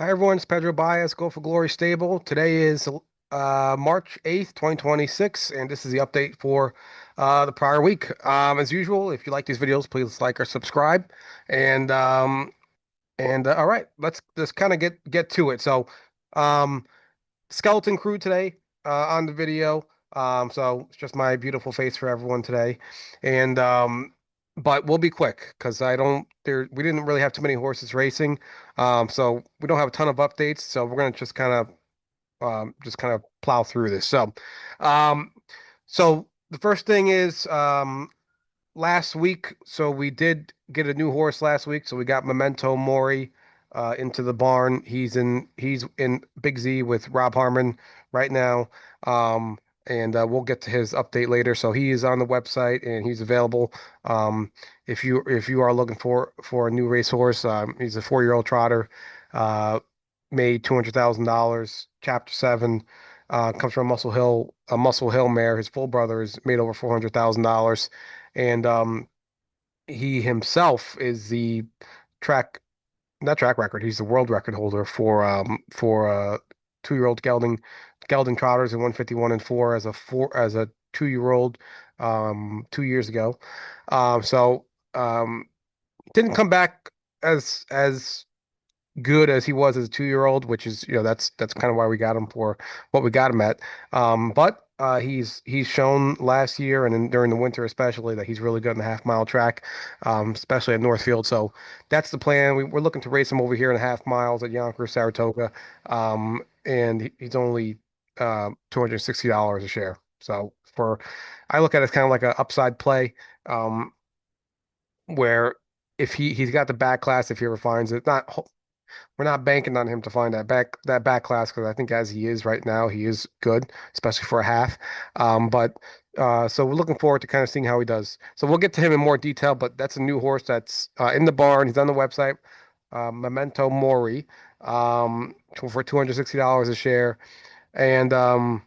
Hi everyone, it's Pedro Baez, Go for Glory Stable. Today is March 8th, 2026, and this is the update for the prior week. As usual, if you like these videos, please like or subscribe. And all right, let's just kind of get to it. So, um, skeleton crew today on the video. So it's just my beautiful face for everyone today, and but we'll be quick because I don't there we didn't really have too many horses racing, so we don't have a ton of updates. So we're gonna just kind of plow through this. Um, so the first thing is last week. So we did get a new horse last week. So we got Memento Mori into the barn. He's in Big Z with Rob Harmon right now. Um, and we'll get to his update later. So he is on the website and he's available. Um, if you are looking for a new racehorse, he's a 4-year-old trotter. Made $200,000. Chapter 7. Comes from a Muscle Hill mare. His full brother is made over $400,000, and he himself is the track not track record. He's the world record holder for 2-year-old gelding trotters in 151 and 4 as a 2-year-old 2 years ago. So didn't come back as good as he was as a 2-year-old, which is, that's kind of why we got him for what we got him at. But he's shown last year and during the winter especially that he's really good in the half-mile track, especially at Northfield. So that's the plan. We're looking to race him over here in the half miles at Yonkers, Saratoga, and he's only $260 a share. So I look at it as kind of like an upside play, where if he's got the back class, if he ever finds it, not we're not banking on him to find that back class because I think as he is right now, he is good, especially for a half. But so we're looking forward to kind of seeing how he does. So we'll get to him in more detail, but that's a new horse that's in the barn. He's on the website, Memento Mori, for $260 a share, and I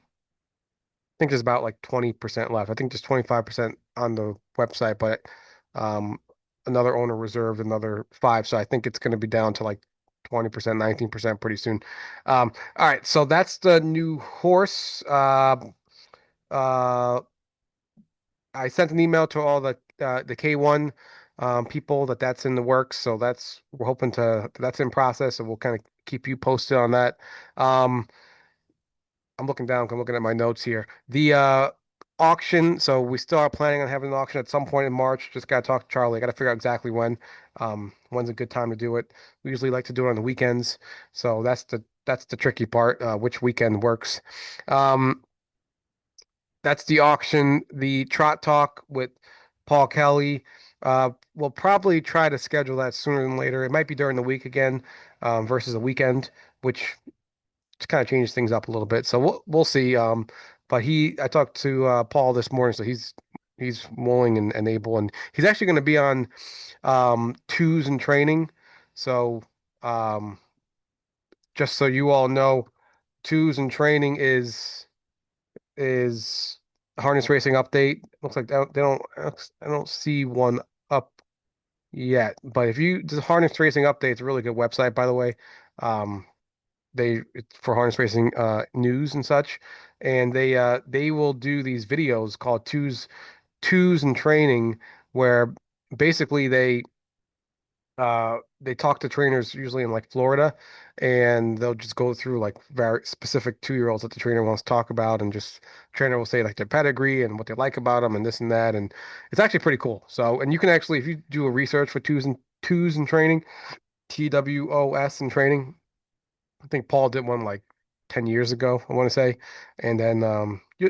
think there's about like 20% left. I think there's 25% on the website, but um, another owner reserved another 5, so I think it's going to be down to like 20%, 19% pretty soon. All right, so that's the new horse. Uh, I sent an email to all the K1 people that's in the works, so we're hoping that's in process, and we'll kind of keep you posted on that. Um, I'm looking down, I'm looking at my notes here. The auction, so we still are planning on having an auction at some point in March. Just gotta talk to Charlie. I gotta figure out exactly when. When's a good time to do it. We usually like to do it on the weekends, so that's the tricky part, which weekend works. Um, that's the auction. The Trot Talk with Paul Kelley. We'll probably try to schedule that sooner than later. It might be during the week again, versus a weekend, which to kind of change things up a little bit. So we'll see. But I talked to Paul this morning, so he's willing and able, and he's actually going to be on twos and training. So um, just so you all know, twos and training is harness racing update. Looks like I don't see one up yet. But if you just harness racing update, it's a really good website, by the way. Um, it's for harness racing news and such, and they will do these videos called twos and training, where basically they talk to trainers usually in like Florida, and they'll just go through like very specific 2-year-olds that the trainer wants to talk about, and just trainer will say like their pedigree and what they like about them and this and that, and it's actually pretty cool. So, and you can actually, if you do a research for twos and training, TWOS and training, I think Paul did one like 10 years ago, I want to say. And then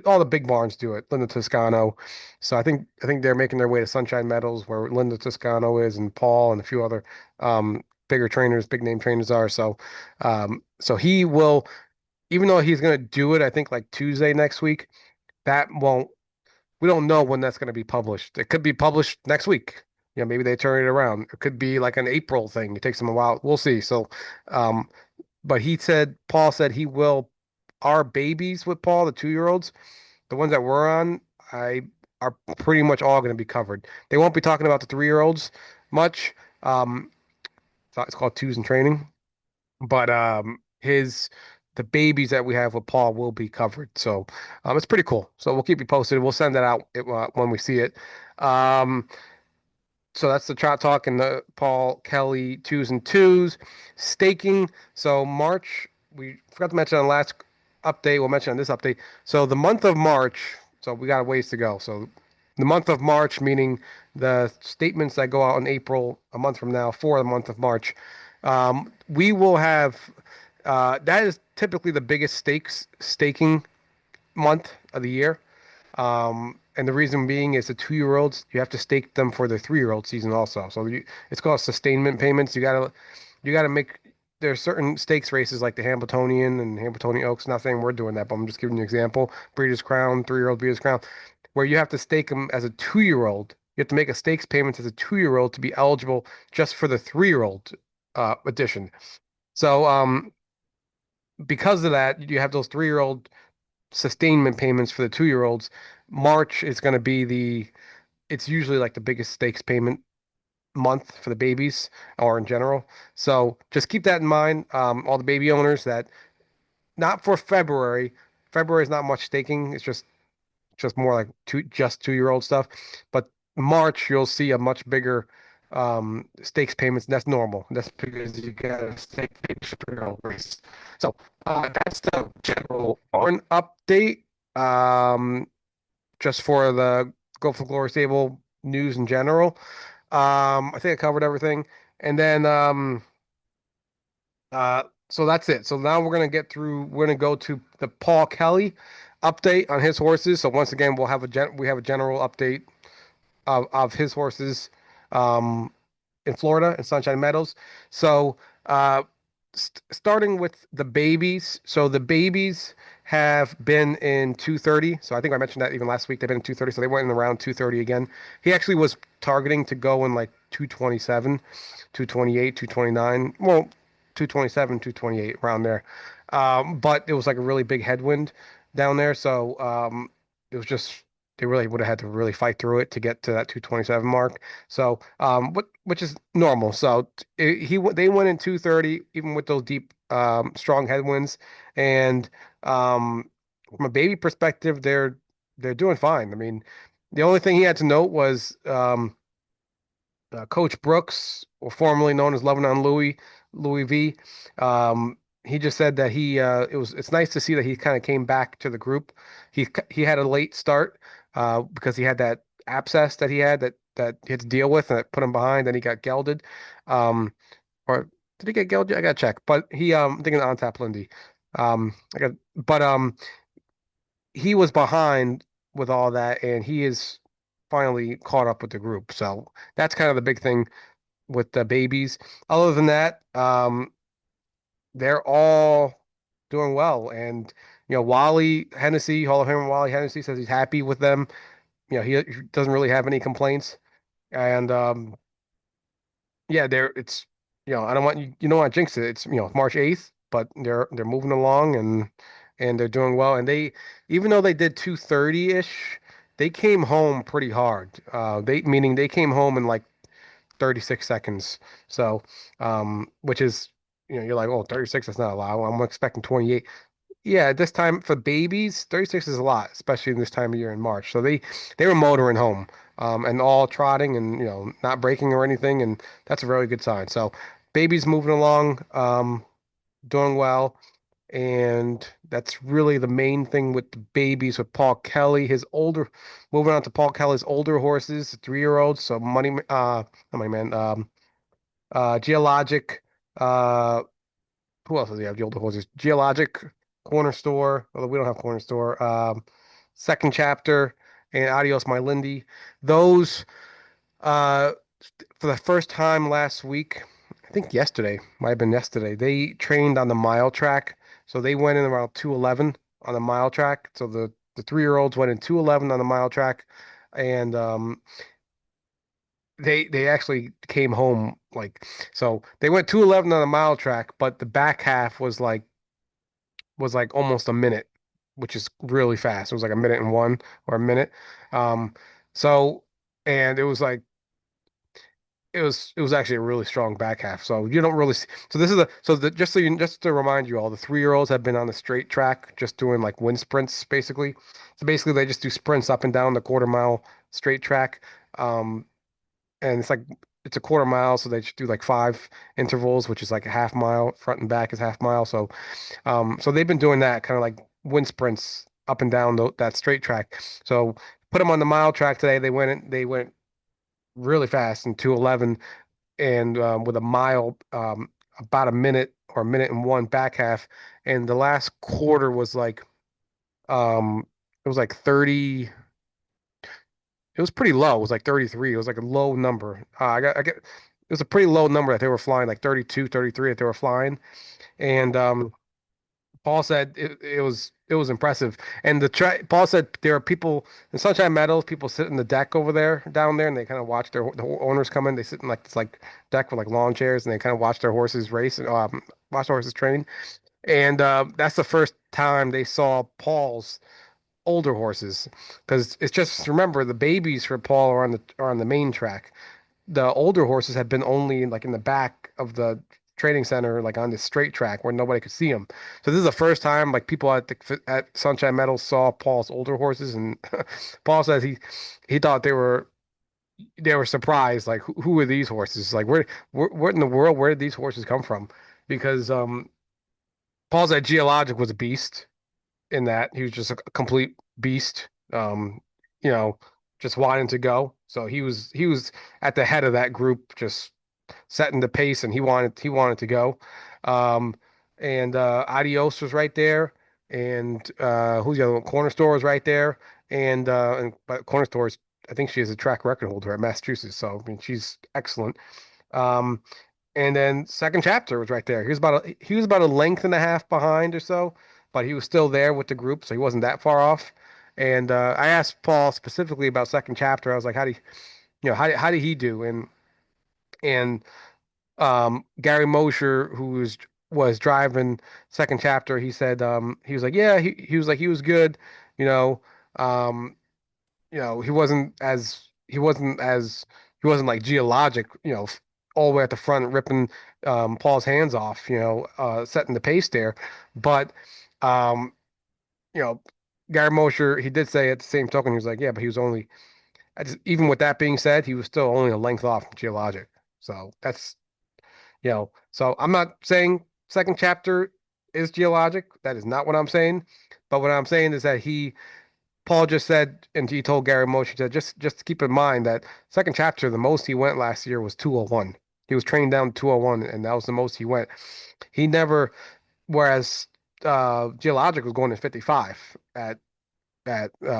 all the big barns do it, Linda Toscano. So I think they're making their way to Sunshine Meadows where Linda Toscano is, and Paul and a few other bigger trainers, big name trainers are. So he will, even though he's going to do it, I think like Tuesday next week, that won't we don't know when that's going to be published. It could be published next week. Maybe they turn it around. It could be like an April thing. It takes them a while. We'll see. So, um, but Paul said he will, our babies with Paul, the 2-year-olds, the ones that we're on, I are pretty much all going to be covered. They won't be talking about the 3-year-olds much. Um, it's called Twos and Training. but his the babies that we have with Paul will be covered. So it's pretty cool. So we'll keep you posted. We'll send that out when we see it. Um, so that's the Trot Talk and the Paul Kelley twos and twos. Staking. So March, we forgot to mention on the last update. We'll mention on this update. So the month of March, so we got a ways to go. So the month of March, meaning the statements that go out in April, a month from now, for the month of March, we will have, that is typically the biggest staking month of the year. And the reason being is the 2-year-olds, you have to stake them for the 3-year-old season also. So it's called sustainment payments. You gotta make there's certain stakes races like the Hambletonian and Hambletonian Oaks. Not saying we're doing that, but I'm just giving you an example. Breeders' Crown, 3-year-old Breeders' Crown, where you have to stake them as a 2-year-old. You have to make a stakes payment as a 2-year-old to be eligible just for the 3-year-old edition. So because of that, you have those 3-year-old sustainment payments for the 2-year-olds. March is going to be it's usually like the biggest stakes payment month for the babies or in general. So just keep that in mind. All the baby owners that not for February. February is not much staking. It's just more like 2-year-old stuff. But March, you'll see a much bigger stakes payments. And that's normal. That's because you got a stake payment for your race. So that's the general barn update. Um, just for the Go for Glory stable news in general. I think I covered everything. And then so that's it. So now we're gonna go to the Paul Kelley update on his horses. So once again, we have a general update of his horses um in Florida in Sunshine Meadows. So starting with the babies. So the babies have been in 230. So I think I mentioned that even last week. They've been in 230. So they went in around 230 again. He actually was targeting to go in like 227, 228, 229. Well, 227, 228 around there. But it was like a really big headwind down there. So it was just they really would have had to really fight through it to get to that 227 mark. So, which is normal. So they went in 230 even with those deep, strong headwinds. And from a baby perspective, they're doing fine. I mean, the only thing he had to note was Coach Brooks, or formerly known as Loving on Louis V. Um, he just said that it's nice to see that he kind of came back to the group. He had a late start because he had that abscess that he had that he had to deal with and that put him behind. Then he got gelded, or did he get gelded? I gotta check. But I'm thinking on tap Lindy. I got, but he was behind with all that, and he is finally caught up with the group. So that's kind of the big thing with the babies. Other than that, they're all doing well. And Wally Hennessy, Hall of Famer Wally Hennessy says he's happy with them. He doesn't really have any complaints. And yeah, it's I don't want you don't want to jinx it. It's March 8th, but they're moving along and they're doing well. And they even though they did 230-ish, they came home pretty hard. They meaning they came home in like 36 seconds. So, which is, you're like, oh, 36, that's not a lot. I'm expecting 28. Yeah, this time for babies, 36 is a lot, especially in this time of year in March. So they were motoring home, and all trotting and, not breaking or anything. And that's a very good sign. So babies moving along, doing well. And that's really the main thing with the babies with Paul Kelley. Moving on to Paul Kelly's older horses, 3-year-olds. So not Money Man, Geologic, uh, who else does he have? The older horses, Geologic, Corner Store. Although we don't have Corner Store. Second Chapter and Adios My Lindy. Those, uh, for the first time last week, I think yesterday, might have been yesterday, they trained on the mile track. So they went in around 211 on the mile track. So the 3-year-olds went in 211 on the mile track. And they actually came home like so they went 211 on the mile track, but the back half was like almost a minute, which is really fast. It was like a minute and one or a minute. So and it was actually a really strong back half. So you don't really see, so this is a so the just to remind you all, the 3-year-olds have been on the straight track just doing like wind sprints basically. So basically they just do sprints up and down the quarter mile straight track. Um, and it's a quarter mile, so they just do like 5 intervals, which is like a half mile. Front and back is half mile. So they've been doing that kind of like wind sprints up and down that straight track. So put them on the mile track today. They went really fast in 2:11, and with a mile, about a minute or a minute and one back half, and the last quarter was like it was like 30. It was pretty low. It was like 33. It was like a low number. It was a pretty low number that they were flying, like 32, 33 that they were flying. And Paul said it was impressive. And Paul said there are people in Sunshine Meadows, people sit in the deck over there, down there, and they kind of watch the owners come in. They sit in like this like deck with like lawn chairs, and they kind of watch their horses race and watch the horses train. And that's the first time they saw Paul's older horses, because it's just remember the babies for Paul are on the main track. The older horses had been only like in the back of the training center, like on the straight track where nobody could see them. So this is the first time like people at Sunshine Meadows saw Paul's older horses, and Paul says he thought they were surprised, like who are these horses? Like where in the world, where did these horses come from? Because Paul said Geologic was a beast in that he was just a complete beast. You know, just wanting to go. So he was at the head of that group, just setting the pace, and he wanted to go. Um, and Adios was right there, and who's the other one? Corner Store was right there, and but Corner Store is, I think she is a track record holder at Massachusetts, so I mean she's excellent. Um, and then second chapter was right there. He was about a length and a half behind or so, but he was still there with the group, so he wasn't that far off. And I asked Paul specifically about second chapter. I was like, how did he do? And Gary Mosher, who was driving second chapter, he said he was like, yeah, he was like he was good, you know. Um, he wasn't like Geologic, all the way at the front ripping Paul's hands off, setting the pace there. But um, you know, Gary Mosher, he did say at the same token, he was like, yeah, but he was only even with that being said, he was still only a length off from Geologic. So so I'm not saying second chapter is Geologic. That is not what I'm saying. But what I'm saying is that Paul just said, and he told Gary Moshe, he said, just keep in mind that second chapter, the most he went last year was 201. He was trained down to 201, and that was the most he went. He never, whereas Geologic was going to 55 at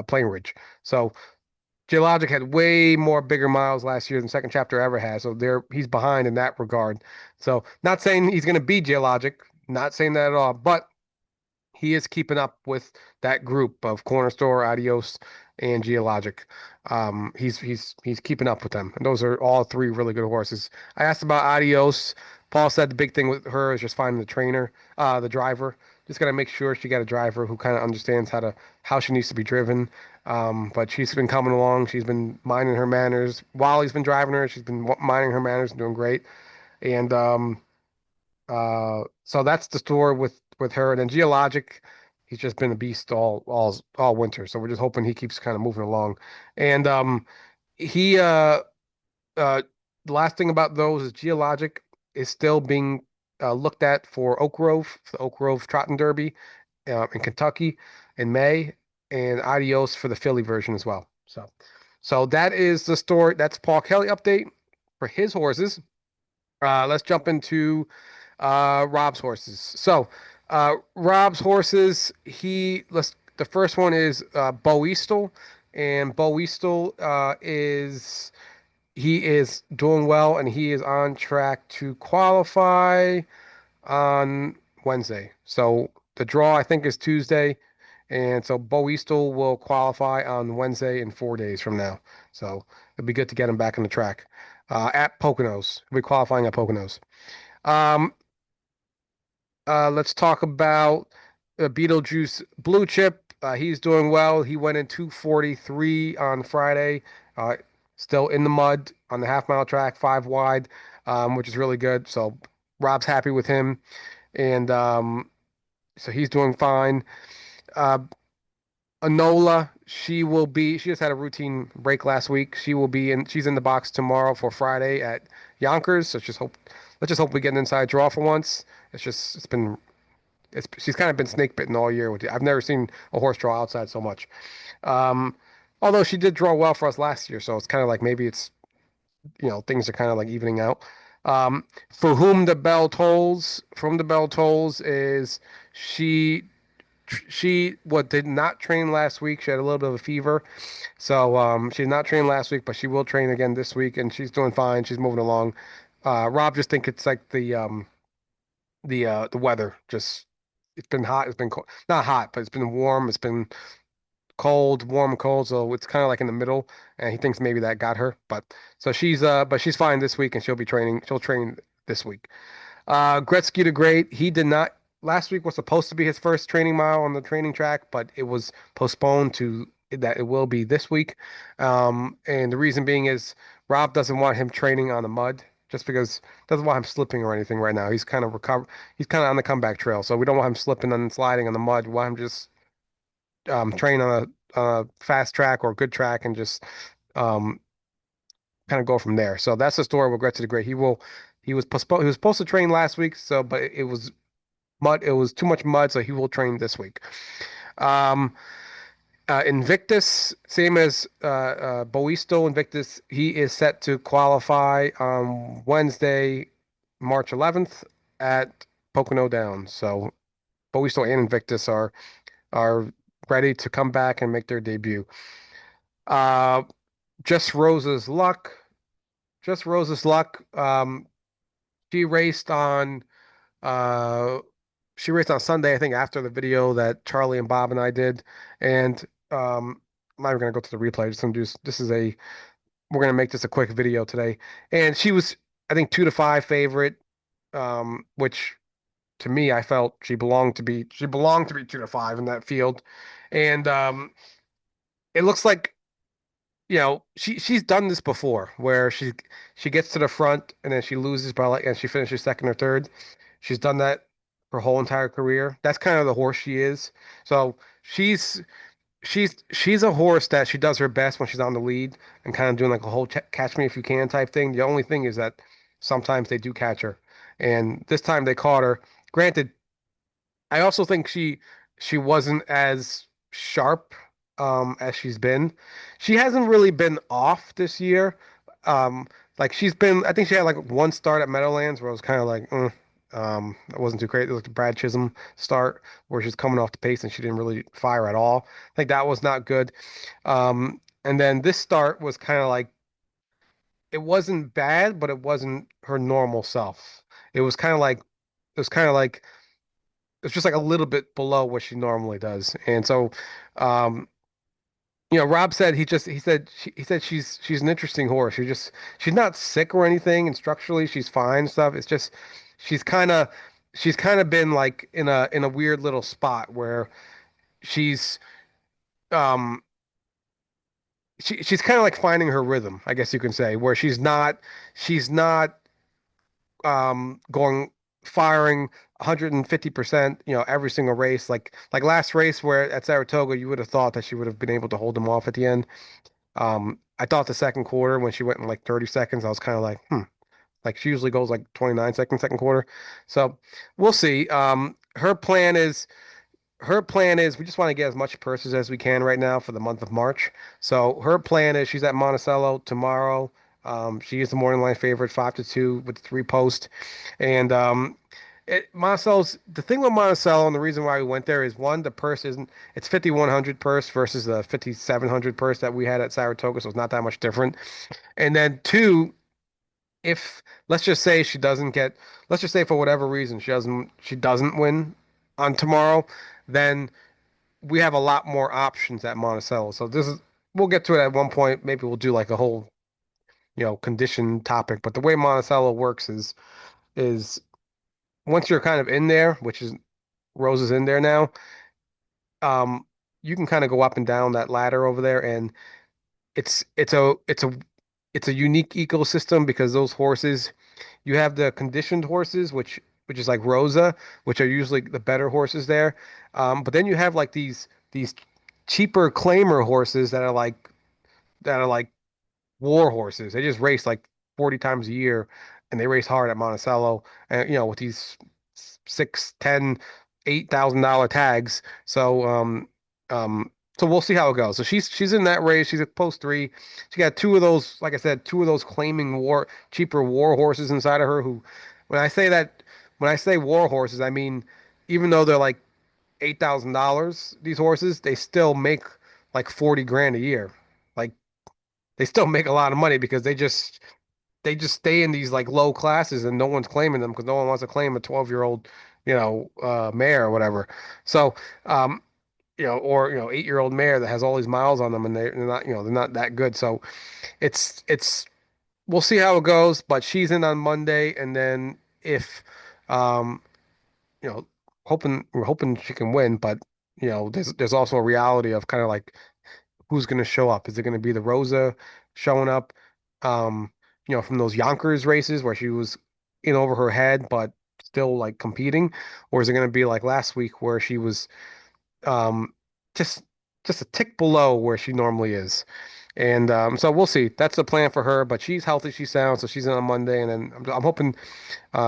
Plain Ridge. So Geologic had way more bigger miles last year than second chapter ever has. So he's behind in that regard. So not saying he's going to be Geologic, not saying that at all, but he is keeping up with that group of Corner Store, Adios, and Geologic. He's keeping up with them, and those are all three really good horses. I asked about Adios. Paul said the big thing with her is just finding the trainer, the driver. Just gotta make sure she got a driver who kind of understands how she needs to be driven. But she's been coming along. She's been minding her manners while he's been driving her. She's been minding her manners and doing great. And so that's the story with her. And then Geologic, he's just been a beast all winter. So we're just hoping he keeps kind of moving along. And he uh the last thing about those is Geologic is still being looked at for the Oak Grove Trotting Derby in Kentucky in May, and Adios for the Philly version as well. So that is the story. That's Paul Kelley update for his horses. Let's jump into Rob's horses. So, Rob's horses, the first one is Beaueastel, and Beaueastel he is doing well, and he is on track to qualify on Wednesday. So the draw I think is Tuesday, and so Beaueastel will qualify on Wednesday in 4 days from now. So it'd be good to get him back on the track at Poconos. He'll be qualifying at Poconos. Um, let's talk about Betelgeuse Blue Chip. He's doing well. He went in 243 on Friday. Uh, still in the mud on the half-mile track, 5 wide, which is really good. So Rob's happy with him, and so he's doing fine. Uh, Enola, she just had a routine break last week. She's in the box tomorrow for Friday at Yonkers. So let's just hope we get an inside draw for once. She's kind of been snake bitten all year. I've never seen a horse draw outside so much. Um, although she did draw well for us last year, so it's kind of like maybe things are kind of like evening out. For whom the bell tolls, from the bell tolls is she she what did not train last week. She had a little bit of a fever, so she did not train last week, but she will train again this week, and she's doing fine. She's moving along. Rob just think it's like the weather. Just it's been hot. It's been cold. Not hot, but it's been warm. It's been cold, warm, cold. So it's kind of like in the middle, and he thinks maybe that got her. But she's fine this week, and she'll be training. She'll train this week. Gretzky the Great, he did not. Last week was supposed to be his first training mile on the training track, but it was postponed to that it will be this week. And the reason being is Rob doesn't want him training on the mud just because doesn't want him slipping or anything right now. He's kind of on the comeback trail, so we don't want him slipping and sliding on the mud. We want him just train on a fast track or good track and just um, kind of go from there. So that's the story with Gretzky the Great. He was supposed to train last week, but it was mud. It was too much mud, so he will train this week. Um, Invictus, same as Beaueastel Invictus, he is set to qualify on Wednesday, March 11th at Pocono Downs. So Beaueastel and Invictus are ready to come back and make their debut. Uh, just Rosa's luck. Just Rosa's luck. She raced on Uh, she raced on Sunday, I think, after the video that Charlie and Bob and I did. And I'm not even gonna go to the replay. Just gonna do this is a we're gonna make this a quick video today. And she was, I think, 2 to 5 favorite, which to me I felt she belonged to be 2 to 5 in that field. And it looks like she's done this before where she gets to the front and then she loses by and she finishes second or third. She's done that her whole entire career. That's kind of the horse she is. So she's a horse that she does her best when she's on the lead and kind of doing like a whole catch me if you can type thing. The only thing is that sometimes they do catch her, and this time they caught her. Granted, I also think she wasn't as sharp as she's been. She hasn't really been off this year. Um like she's been I think she had like one start at Meadowlands where it was kind of like it wasn't too great. It was like a Brad Chisholm start where she's coming off the pace and she didn't really fire at all. I think that was not good. And then this start was kind of like it wasn't bad, but it wasn't her normal self. It was kind of like it was kind of like it's just like a little bit below what she normally does. And so, um, Rob said he said she's an interesting horse. She's not sick or anything, and structurally she's fine and stuff. It's just she's kind of she's kind of been like in a weird little spot where she's um she's kind of like finding her rhythm, I guess you can say, where she's not going firing 150%, every single race. Like last race where at Saratoga, you would have thought that she would have been able to hold them off at the end. I thought the second quarter when she went in like 30 seconds, I was kind of like, like she usually goes like 29 seconds second quarter. So we'll see. Her plan is we just want to get as much purses as we can right now for the month of March. So her plan is she's at Monticello tomorrow. She is the morning line favorite, 5-2 with the 3 post. And Monticello's the thing with Monticello, and the reason why we went there is one, the purse isn't it's 5,100 purse versus the 5,700 purse that we had at Saratoga, so it's not that much different. And then two, if let's just say let's just say for whatever reason she doesn't win on tomorrow, then we have a lot more options at Monticello. So we'll get to it at one point. Maybe we'll do like a whole condition topic. But the way Monticello works is once you're kind of in there, which is Rose is in there now, um, you can kind of go up and down that ladder over there, and it's a it's a unique ecosystem because those horses, you have the conditioned horses, which is like Rosa, which are usually the better horses there. But then you have like these cheaper claimer horses that are like war horses. They just race like 40 times a year, and they race hard at Monticello, and with these six, 10, $8,000 tags. Um, so we'll see how it goes. So she's in that race. She's at post three. She got two of those, like I said, two of those claiming cheaper war horses inside of her. Who, when I say that, when I say war horses, I mean even though they're like $8,000, these horses, they still make like 40 grand a year. Like they still make a lot of money because they just stay in these like low classes and no one's claiming them because no one wants to claim a 12-year-old, mare or whatever. So, um, or 8-year-old mare that has all these miles on them and they're not, they're not that good. So it's we'll see how it goes, but she's in on Monday, and then if um, you know, we're hoping she can win, but there's also a reality of kind of like who's going to show up. Is it going to be the Rosa showing up, um, from those Yonkers races where she was in over her head but still like competing, or is it going to be like last week where she was um, just just a tick below where she normally is? And so we'll see. That's the plan for her, but she's healthy, she's sound, so she's in on Monday, and then I'm hoping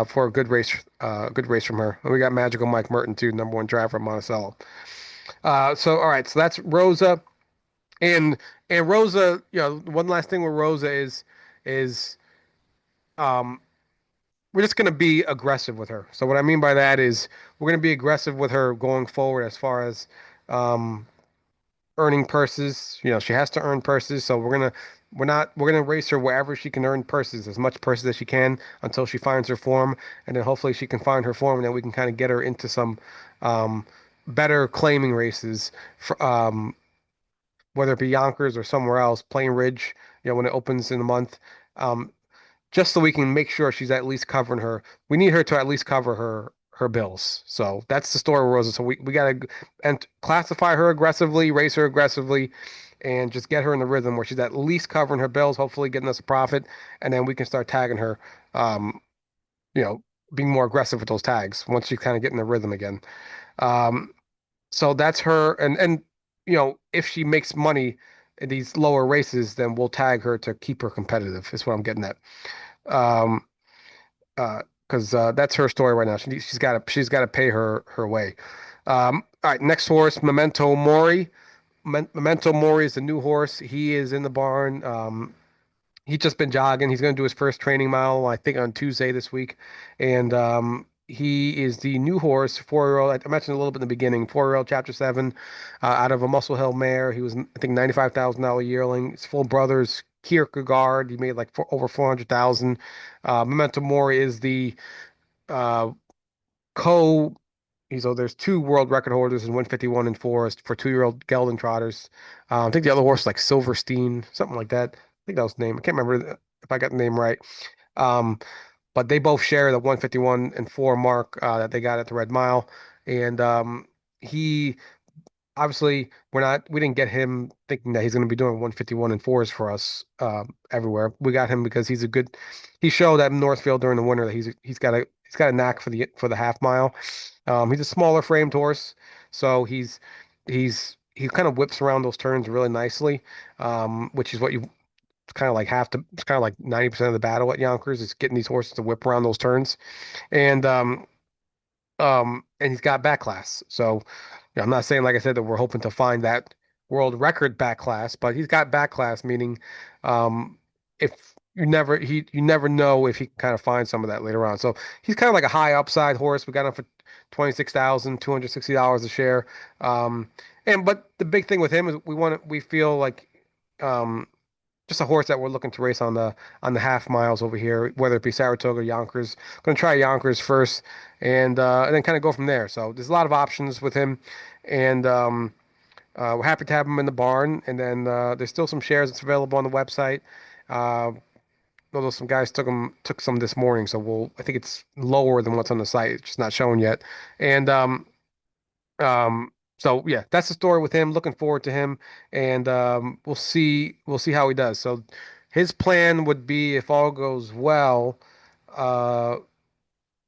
for a good race from her. And we got Magical Mike Merton too, number one driver at Monticello. So all right, so that's Rosa. And Rosa, one last thing with Rosa is um we're just gonna be aggressive with her. So what I mean by that is we're gonna be aggressive with her going forward as far as um earning purses. She has to earn purses, so we're gonna race her wherever she can earn purses, as much purses as she can until she finds her form, and then hopefully she can find her form, and then we can kind of get her into some um better claiming races for, whether it be Yonkers or somewhere else, Plain Ridge, when it opens in a month, um, just so we can make sure she's at least covering her. We need her to at least cover her bills. So that's the story with Rosa. So we gotta and classify her aggressively, race her aggressively, and just get her in the rhythm where she's at least covering her bills, hopefully getting us a profit, and then we can start tagging her. Um, you know, being more aggressive with those tags once she's kind of getting the rhythm again. Um, so that's her, and if she makes money in these lower races, then we'll tag her to keep her competitive. Is what I'm getting at. Um, because that's her story right now. She's got to pay her way. All right, next horse, Memento Mori. Memento Mori is the new horse. He is in the barn. He's just been jogging. He's going to do his first training mile, I think, on Tuesday this week. And he is the new horse, 4-year-old. I mentioned a little bit in the beginning, 4-year-old, Chapter 7, out of a Muscle Hill mare. He was, I think, $95,000 yearling. His full brother's Kierkegaard. He made like over 400,000. Memento Mori is the uh, co. So there's two world record holders in 151 and Forest for 2-year-old gelding trotters. I think the other horse is like Silverstein, something like that. I think that was the name. I can't remember if I got the name right. Um, but they both share the 151 and 4 mark that they got at the Red Mile. And he obviously we didn't get him thinking that he's going to be doing 151 and 4s for us everywhere. We got him because he showed at Northfield during the winter that he's got a knack for the half mile. He's a smaller framed horse, so he kind of whips around those turns really nicely, which is what you it's kind of like it's kind of like 90% of the battle at Yonkers is getting these horses to whip around those turns. And and he's got back class. So I'm not saying, like I said, that we're hoping to find that world record back class, but he's got back class, meaning if you never know if he can kind of find some of that later on. So he's kind of like a high upside horse. We got him for $26,260 a share. But the big thing with him is we feel like um just a horse that we're looking to race on the half miles over here, whether it be Saratoga or Yonkers. Going to try Yonkers first, and then kind of go from there. So there's a lot of options with him, and we're happy to have him in the barn. And then there's still some shares that's available on the website. Uh, Although some guys took some this morning, so I think it's lower than what's on the site. It's just not showing yet. And um, so yeah, that's the story with him. Looking forward to him, and we'll see how he does. So his plan would be, if all goes well, uh,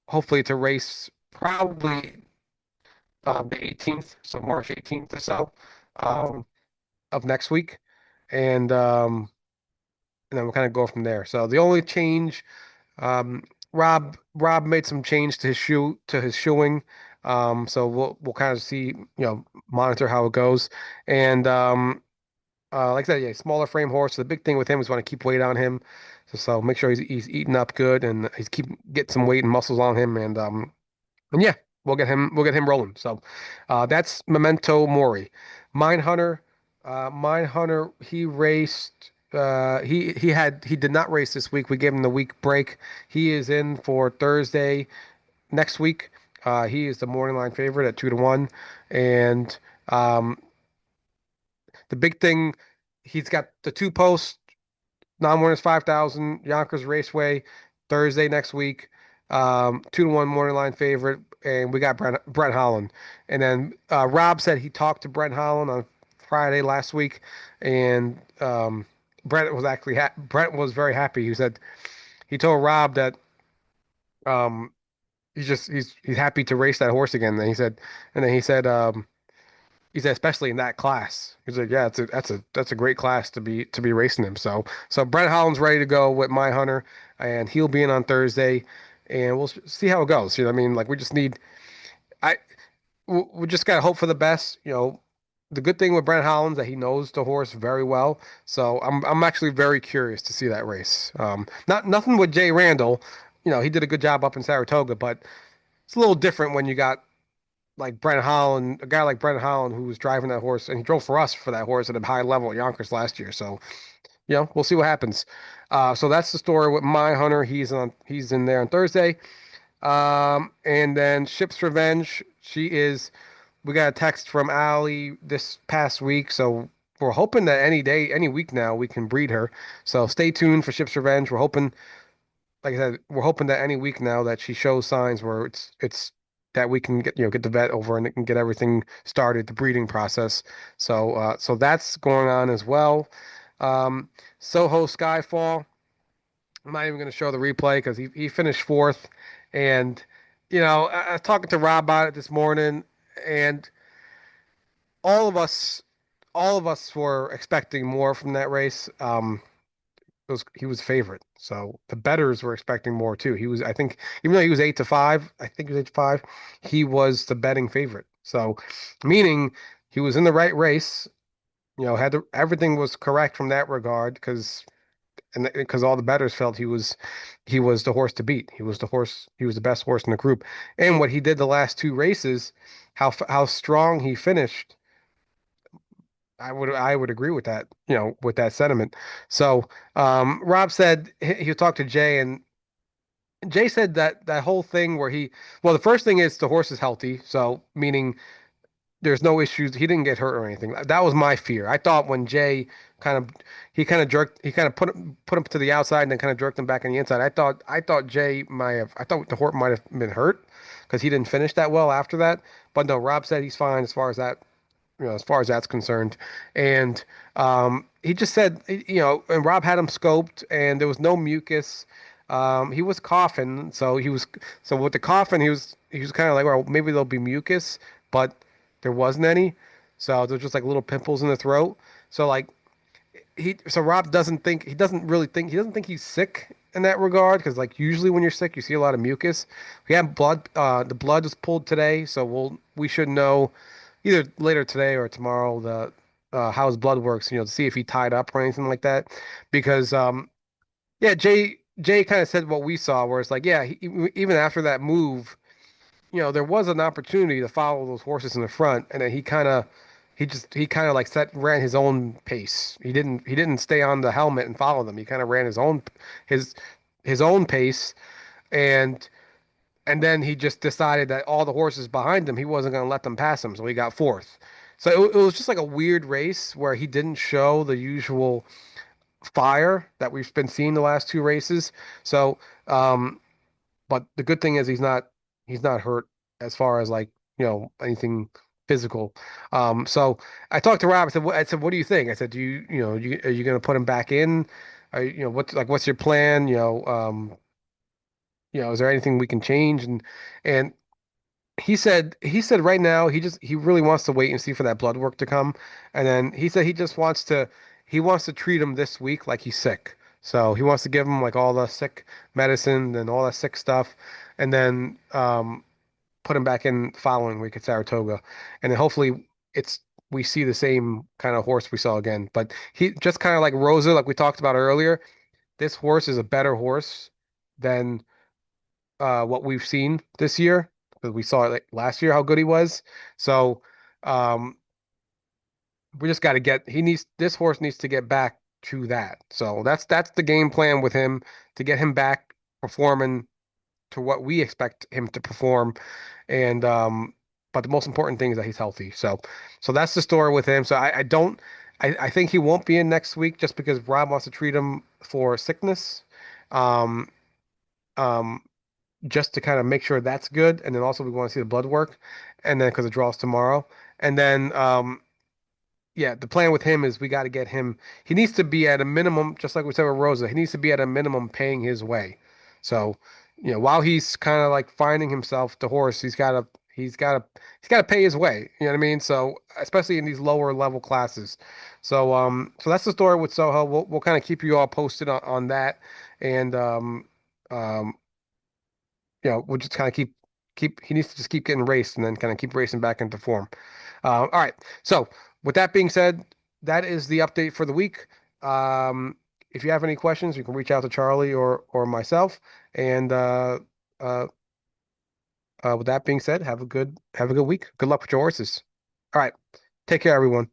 hopefully to race probably the 18th, so March 18th or so, um, of next week, and um, and then we'll kind of go from there. So the only change, um, Rob made some change to his shoeing. So we'll kind of see, monitor how it goes. And like I said, yeah, smaller frame horse. The big thing with him is want to keep weight on him. So make sure he's eating up good and he's keep get some weight and muscles on him. And yeah, we'll get him rolling. So that's Memento Mori. Mindhunter, Mindhunter, he raced. He did not race this week. We gave him the week break. He is in for Thursday next week. He is the morning line favorite at 2-1, and um, the big thing, he's got the two posts. Non-winners 5,000, Yonkers Raceway, Thursday next week. 2-1 morning line favorite, and we got Brent Holland. And then Rob said he talked to Brent Holland on Friday last week, and Brent was very happy. He said he told Rob that um, he's happy to race that horse again. And then he said, especially in that class. He's like, yeah, that's a great class to be racing him. So Brent Holland's ready to go with My Hunter, and he'll be in on Thursday, and we'll see how it goes. You know what I mean? Like I we just gotta hope for the best. The good thing with Brent Holland's that he knows the horse very well. So I'm actually very curious to see that race. Not nothing with Jay Randall. He did a good job up in Saratoga, but it's a little different when you got like Brent Holland, a guy like Brent Holland who was driving that horse, and he drove for us for that horse at a high level at Yonkers last year. So, we'll see what happens. So that's the story with My Hunter. He's in there on Thursday. And then Ship's Revenge. We got a text from Allie this past week, so we're hoping that any day, any week now, we can breed her. So stay tuned for Ship's Revenge. We're hoping, like I said, we're hoping that any week now that she shows signs where it's that we can get the vet over and it can get everything started, the breeding process. So that's going on as well. Um, Soho Skyfall. I'm not even going to show the replay because he finished fourth, and I was talking to Rob about it this morning, and all of us all of us were expecting more from that race. He was favorite. So the bettors were expecting more too. I think, even though he was 8-5, I think he was 8-5, he was the betting favorite. So, meaning he was in the right race. Everything was correct from that regard because all the bettors felt he was the horse to beat. He was the horse. He was the best horse in the group. And what he did the last two races, how strong he finished. I would agree with that, with that sentiment. So, Rob said he'll talk to Jay, and Jay said that whole thing where well, the first thing is the horse is healthy, so meaning there's no issues. He didn't get hurt or anything. That was my fear. I thought when Jay kind of he kind of put him to the outside and then kind of jerked him back on the inside. I thought I thought the horse might have been hurt because he didn't finish that well after that. But no, Rob said he's fine as far as that's concerned. And he just said, and Rob had him scoped, and there was no mucus. He was coughing, so with the coughing, he was kind of like, well, maybe there'll be mucus, but there wasn't any. So there's just like little pimples in the throat. So like Rob doesn't think he's sick in that regard because like usually when you're sick, you see a lot of mucus. We have blood. The blood was pulled today, so we should know either later today or tomorrow how his blood works, to see if he tied up or anything like that. Because yeah, Jay kind of said what we saw, where it's like, yeah, even after that move, there was an opportunity to follow those horses in the front, and then he kind of like ran his own pace. He didn't stay on the helmet and follow them. He kind of ran his his own pace, and then he just decided that all the horses behind him, he wasn't going to let them pass him, so he got fourth. So it was just like a weird race where he didn't show the usual fire that we've been seeing the last two races. So, but the good thing is he's not hurt as far as like anything physical. So I talked to Rob. I said, what do you think? I said, are you going to put him back in? what's your plan? Is there anything we can change? And he said right now he really wants to wait and see for that blood work to come, and then he said he wants to treat him this week like he's sick. So he wants to give him like all the sick medicine and all that sick stuff, and then put him back in the following week at Saratoga, and then hopefully it's we see the same kind of horse we saw again. But he just kind of like Rosa, like we talked about earlier. This horse is a better horse than what we've seen this year because we saw it like last year how good he was. So um, we just got to get he needs this horse needs to get back to that. So that's the game plan with him to get him back performing to what we expect him to perform. And but the most important thing is that he's healthy. So that's the story with him. So I don't I think he won't be in next week just because Rob wants to treat him for sickness. Um, um, just to kind of make sure that's good. And then also we want to see the blood work, and then because it draws tomorrow, and then yeah, the plan with him is we got to get him. He needs to be at a minimum, just like we said with Rosa. He needs to be at a minimum paying his way. So, while he's kind of like finding himself the horse, he's got to pay his way. You know what I mean? So, especially in these lower level classes. So that's the story with Soho. We'll kind of keep you all posted on that, and um, we'll just kind of keep. He needs to just keep getting raced, and then kind of keep racing back into form. All right. So with that being said, that is the update for the week. Um, if you have any questions, you can reach out to Charlie or myself. And uh, with that being said, have a good week. Good luck with your horses. All right. Take care, everyone.